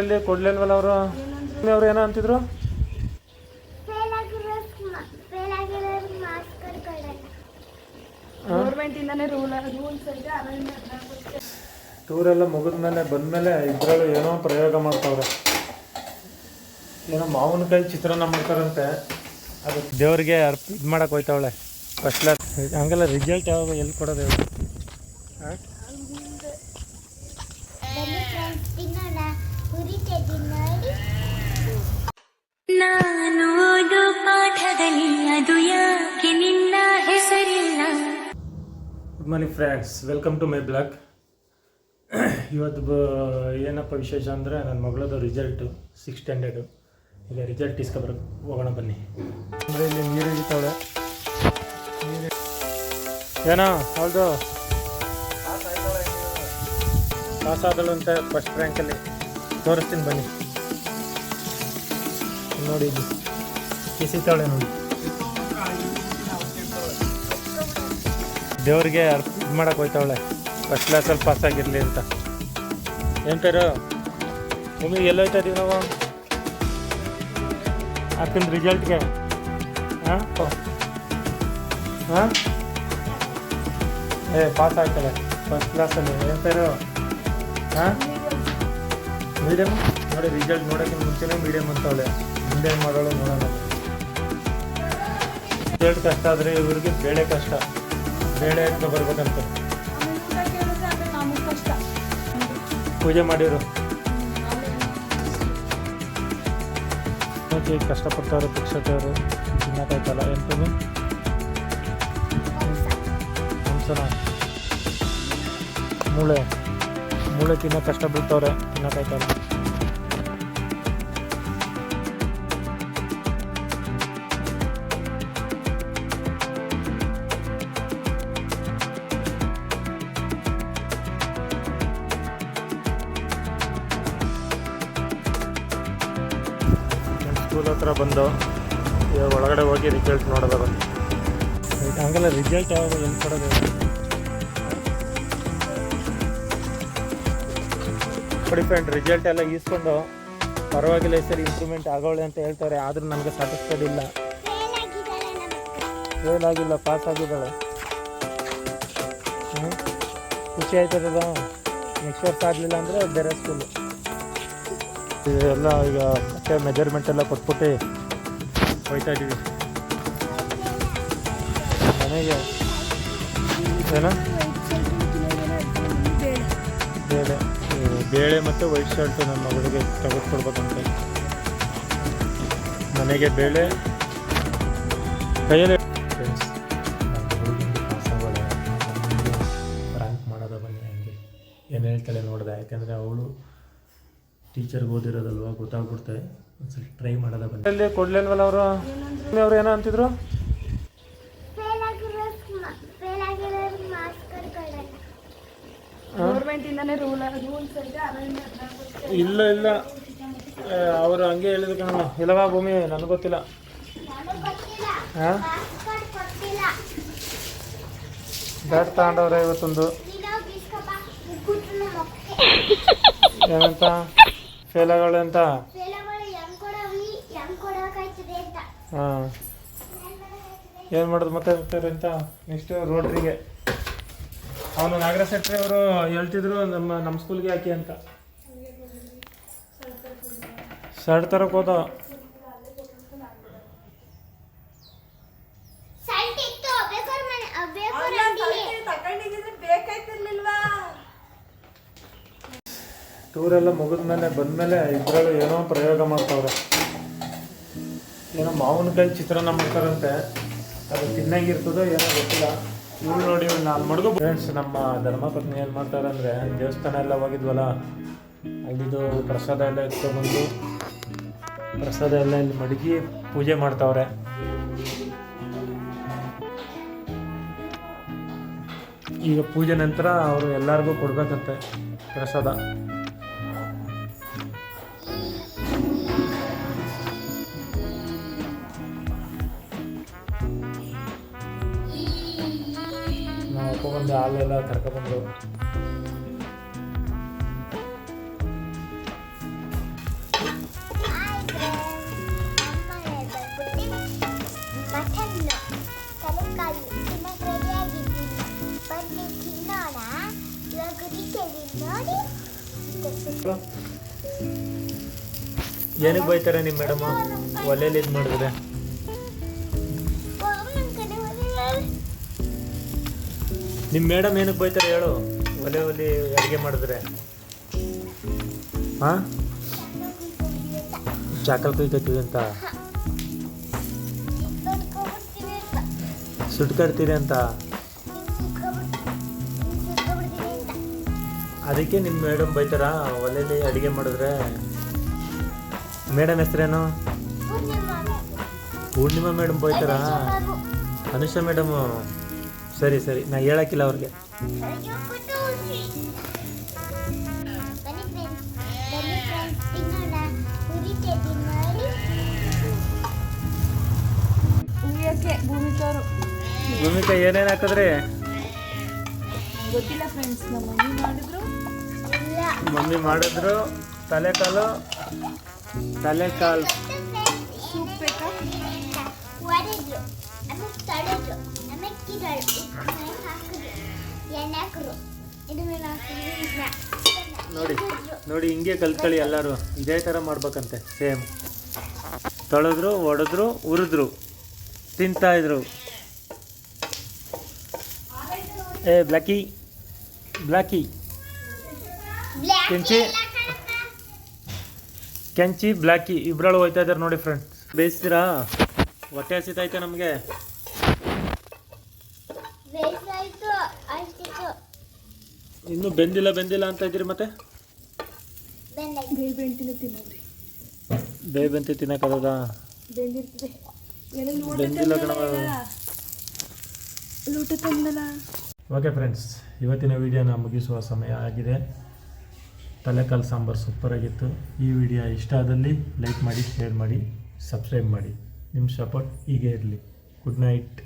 ಅಲ್ಲಿ ಕೊಡ್ಲಿಲ್ವಲ್ಲ ಅವರು ಅವ್ರು ಏನೋ ಅಂತಿದ್ರು. ಟೂರ್ ಎಲ್ಲ ಮುಗಿದ್ಮೇಲೆ ಬಂದ್ಮೇಲೆ ಇದ್ರಲ್ಲೂ ಏನೋ ಪ್ರಯೋಗ ಮಾಡ್ತಾವ್ರೆ. ಏನೋ ಮಾವಿನಕಾಯಿ ಚಿತ್ರಾನ್ನ ಮಾಡ್ತಾರಂತೆ. ಅದು ದೇವ್ರಿಗೆ ಇದು ಮಾಡಕ್ಕೆ ಹೋಯ್ತಾವಳೆ ಫಸ್ಟ್ ಕ್ಲಾಸ್. ಹಂಗೆಲ್ಲ ರಿಸಲ್ಟ್ ಯಾವಾಗ ಎಲ್ಲಿ ಕೊಡೋದು ಹೇಳಿ? ನಾನು ಓದೋ ಪಾಠದಲ್ಲಿ ಅದು ಯಾಕೆ ನಿನ್ನ ಹೆಸರಿಲ್ಲ. Good morning friends, welcome to my blog. ಇವತ್ತು ಏನಪ್ಪ ವಿಶೇಷ ಅಂದರೆ ನನ್ನ ಮಗಳದು ರಿಸಲ್ಟು 6th ಸ್ಟ್ಯಾಂಡರ್ಡು. ಈಗ ರಿಸಲ್ಟ್ ಇಸ್ಕೊಬರಕ್ಕೆ ಹೋಗೋಣ ಬನ್ನಿ. ಅಂದರೆ ಇಲ್ಲಿ ನೀರು ಹಿಡಿತಾವಳೆ. ಏನೋ ಹೌದು ಪಾಸ್ ಆದಳು ಅಂತ ಫಸ್ಟ್ ರ್ಯಾಂಕಲ್ಲಿ. ತೋರಿಸ್ತೀನಿ ಬನ್ನಿ. ನೋಡಿ ಇಲ್ಲಿ ಕಿಸಿತಾಳೆ ನೋಡಿ. ದೇವ್ರಿಗೆ ಇದು ಮಾಡಕ್ಕೆ ಹೋಯ್ತಾವಳೆ ಫಸ್ಟ್ ಕ್ಲಾಸಲ್ಲಿ ಪಾಸ್ ಆಗಿರಲಿ ಅಂತ. ಏನು ಪೇರು ನಿಮಗೆ ಎಲ್ಲೋಯ್ತಾ ಇದೀವಿ ನಾವು ಅಕ್ಕನ ರಿಸಲ್ಟ್ಗೆ? ಹಾಂ ಹಾಂ ಪಾಸ್ ಆಗ್ತದೆ ಫಸ್ಟ್ ಕ್ಲಾಸಲ್ಲಿ. ಏನು ಪೇರು? ಹಾಂ ಮೀಡಿಯಮ್ ನೋಡಿ. ರಿಸಲ್ಟ್ ನೋಡೋಕ್ಕೆ ಮುಂಚೆನೇ ಮೀಡಿಯಮ್ ಅಂತವಳೆ. ಮುಂದೆ ಮಾಡೋಳು ನೋಡೋಣ. ರಿಸಲ್ಟ್ ಕಷ್ಟ ಆದರೆ ಇವ್ರಿಗೆ ಬೇಳೆ ಕಷ್ಟ. ಬೇಳೆ ಅಂತ ಬರ್ಬೇಕಂತ ಪೂಜೆ ಮಾಡಿರು. ಕಷ್ಟಪಡ್ತವ್ರು ಶಿಕ್ಷಕರು. ತಿನ್ನೋಕ್ಕಾಯ್ತಲ್ಲ ಎಂತೂ ಹಂಸನ ಮೂಳೆ ತಿನ್ನೋ ಕಷ್ಟ ಬಿಡ್ತವ್ರೆ. ತಿನ್ನೋಕ್ಕಾಯ್ತಲ್ಲ. ಸ್ಕೂಲ್ ಹತ್ರ ಬಂದು ಇವಾಗ ಒಳಗಡೆ ಹೋಗಿ ರಿಸಲ್ಟ್ ನೋಡೋದ ಬನ್ನಿ. ಹಂಗೆಲ್ಲ ರಿಸಲ್ಟ್ ಯಾವಾಗ ಎಲ್ಲಿ ಕೊಡೋದು? ನೋಡಿ ಫ್ರೆಂಡ್, ರಿಸಲ್ಟ್ ಎಲ್ಲ ಈಸ್ಕೊಂಡು ಪರವಾಗಿಲ್ಲ ಈ ಸರಿ ಇಂಪ್ರೂವ್ಮೆಂಟ್ ಆಗೋಳೆ ಅಂತ ಹೇಳ್ತಾರೆ. ಆದರೂ ನನಗೆ ಸ್ಯಾಟಿಸ್ಫೈಡ್ ಇಲ್ಲ. ಫೇಲ್ ಆಗಿಲ್ಲ, ಪಾಸ್ ಆಗಿದ್ದಾಳೆ. ಖುಷಿ ಆಯ್ತದ. ನೆಕ್ಸ್ಟ್ ವರ್ಷ ಆಗಲಿಲ್ಲ ಅಂದರೆ ಬೇರೆ ಸ್ಕೂಲು. ಎಲ್ಲ ಈಗ ಮತ್ತೆ ಮೆಜರ್ಮೆಂಟ್ ಎಲ್ಲ ಕೊಟ್ಬಿಟ್ಟು ಹೋಯ್ತಾ ಇದ್ದೀವಿ ಮನೆಗೆ. ಏನೋ ಬೇಳೆ ಮತ್ತು ವೈಟ್ ಶರ್ಟು ನನ್ನ ಮಗಳಿಗೆ ತೆಗೆದುಕೊಡ್ಬೇಕಂತ. ಮನೆಗೆ ಬೇಳೆ ಕೈಯಲ್ಲಿ. ಫ್ರೆಂಡ್ಸ್, ರ್ಯಾಂಕ್ ಮಾಡೋದ ಬನ್ನಿ. ಹಂಗೆ ಏನು ಹೇಳ್ತಾಳೆ ನೋಡಿದೆ. ಯಾಕೆಂದರೆ ಅವಳು ಟೀಚರ್ಗೆ ಓದಿರೋದಲ್ವ, ಗೊತ್ತಾಗ್ಬಿಡ್ತಾರೆ. ಒಂದ್ಸಲ ಟ್ರೈ ಮಾಡೋದ ಬನ್ನಿ. ಅಲ್ಲಿ ಕೊಡ್ಲಿಲ್ವಲ್ಲ ಅವರು ಏನೋ ಅಂತಿದ್ರು. ಇಲ್ಲ ಅವರು ಹಂಗೆ ಹೇಳಿದ್ರು ಕಣಮ್ಮ. ಇಲ್ಲವಾ ಭೂಮಿ, ನನಗೆ ಗೊತ್ತಿಲ್ಲ. ಹಾಂ ಬ್ಯಾಟ್ ತಗೊಂಡವ್ರೆ ಇವತ್ತೊಂದು. ಏನಂತ? ಫೇಲ್ ಆಗೋಳೆ ಅಂತ. ಹಾಂ ಏನು ಮಾಡೋದು ಮತ್ತೆ ಅಂತ. ನೆಕ್ಸ್ಟ್ ರೋಡ್ರಿಗೆ ಅವನು ನಾಗರಾಜ್ ಶೆಟ್ಟಿ ಅವರು ಹೇಳ್ತಿದ್ರು ನಮ್ಮ ಸ್ಕೂಲ್ಗೆ ಹಾಕಿ ಅಂತ. ಶರ್ಟ್ ತರಕ್ಕೆ ಹೋದ. ಟೂರೆಲ್ಲ ಮುಗಿದ್ಮೇಲೆ ಬಂದಮೇಲೆ ಇದ್ರಲ್ಲೂ ಏನೋ ಪ್ರಯೋಗ ಮಾಡ್ತಾವ್ರೆ. ಏನೋ ಮಾವಿನಕಾಯಿ ಚಿತ್ರಾನ್ನ ಮಾಡ್ತಾರಂತೆ. ಅದು ತಿನ್ನಾಗಿರ್ತದೋ ಏನೋ ಗೊತ್ತಿಲ್ಲ. ಇವ್ರು ನೋಡಿ, ನಾನು ಮಡ್ಗೋ. ಫ್ರೆಂಡ್ಸ್, ನಮ್ಮ ಧರ್ಮಪತ್ನಿ ಏನು ಮಾಡ್ತಾರೆ ಅಂದರೆ, ದೇವಸ್ಥಾನ ಎಲ್ಲ ಹೋಗಿದ್ವಲ್ಲ, ಅಲ್ಲಿದು ಪ್ರಸಾದ ಎಲ್ಲ ಎತ್ಕೊಂಡ್ಬಂದು ಪ್ರಸಾದ ಎಲ್ಲ ಇಲ್ಲಿ ಮಡಗಿ ಪೂಜೆ ಮಾಡ್ತಾವ್ರೆ. ಈಗ ಪೂಜೆ ನಂತರ ಅವರು ಎಲ್ಲರಿಗೂ ಕೊಡ್ಬೇಕಂತೆ ಪ್ರಸಾದ. ನಾವು ಬಂದು ಹಾಲೆಲ್ಲ ಕರ್ಕೊಬಂದು ಏನಕ್ಕೆ ಬೈತಾರೆ ನಿಮ್ಮ ಮೇಡಮು ಒಲೆಯಲ್ಲಿ ಇದು ಮಾಡಿದ್ರೆ? ನಿಮ್ಮ ಮೇಡಮ್ ಏನಕ್ಕೆ ಬೈತಾರೆ ಹೇಳು, ಒಲೆ ಅಡುಗೆ ಮಾಡಿದ್ರೆ? ಹಾಂ, ಚಾಕಲ್ ಕುಯ್ಕೊತೀವಿ ಅಂತ, ಸುಟ್ಕಡ್ತೀರಿ ಅಂತ, ಅದಕ್ಕೆ ನಿಮ್ಮ ಮೇಡಮ್ ಬೈತಾರಾ ಒಲೆಯಲ್ಲಿ ಅಡುಗೆ ಮಾಡಿದ್ರೆ? ಮೇಡಮ್ ಹೆಸರೇನು? ಪೂರ್ಣಿಮಾ ಮೇಡಮ್ ಬೈತಾರಾ? ಅನುಷಾ ಮೇಡಮು? ಸರಿ ಸರಿ, ನಾ ಹೇಳಕ್ಕಿಲ್ಲ ಅವ್ರಿಗೆ. ಭೂಮಿಕಾ ಏನೇನು ಹಾಕಿದ್ರಿ? ಗೊತ್ತಿಲ್ಲ ಫ್ರೆಂಡ್ಸ್, ನಮ್ಮ ಮಮ್ಮಿ ಮಾಡಿದ್ರು ತಲೆಕಾಲು ಸೂಪ್ ಬೇಕಾ? ನೋಡಿ ಹಿಂಗೆ ಕಲ್ತ್ಕೊಳ್ಳಿ ಎಲ್ಲರೂ, ಇದೇ ಥರ ಮಾಡ್ಬೇಕಂತೆ ಸೇಮ್. ತೊಳೆದ್ರು, ಒಡೆದ್ರು, ಹುರಿದ್ರು, ತಿಂತಾಯಿದ್ರು. ಬ್ಲ್ಯಾಕಿ ಕೆಂಚಿ ಬ್ಲ್ಯಾಕಿ ಇಬ್ಬರಳು ಹೋಯ್ತಾ ಇದ್ದಾರೆ ನೋಡಿ ಫ್ರೆಂಡ್ಸ್. ಬೇಯಿಸ್ತೀರಾ? ಹೊಟ್ಟೆ ಹಸಿತೈತೆ ನಮಗೆ. ಇನ್ನು ಬೆಂದಿಲ್ಲ ಅಂತ ಇದ್ದೀರಿ ಮತ್ತೆ? ಬೇಯ್ ಬೆಂತಿ ತಿನ್ನಕ್ಕದ? ಬೆಂದಿಲ್ಲ ಕಣವ. ಓಕೆ ಫ್ರೆಂಡ್ಸ್, ಇವತ್ತಿನ ವಿಡಿಯೋನ ಮುಗಿಸುವ ಸಮಯ ಆಗಿದೆ. ತಲೆಕಾಲು ಸಾಂಬಾರು ಸೂಪರಾಗಿತ್ತು. ಈ ವಿಡಿಯೋ ಇಷ್ಟ ಆದಲ್ಲಿ ಲೈಕ್ ಮಾಡಿ, ಶೇರ್ ಮಾಡಿ, ಸಬ್ಸ್ಕ್ರೈಬ್ ಮಾಡಿ. ನಿಮ್ಮ ಸಪೋರ್ಟ್ ಹೀಗೆ ಇರಲಿ. Good night.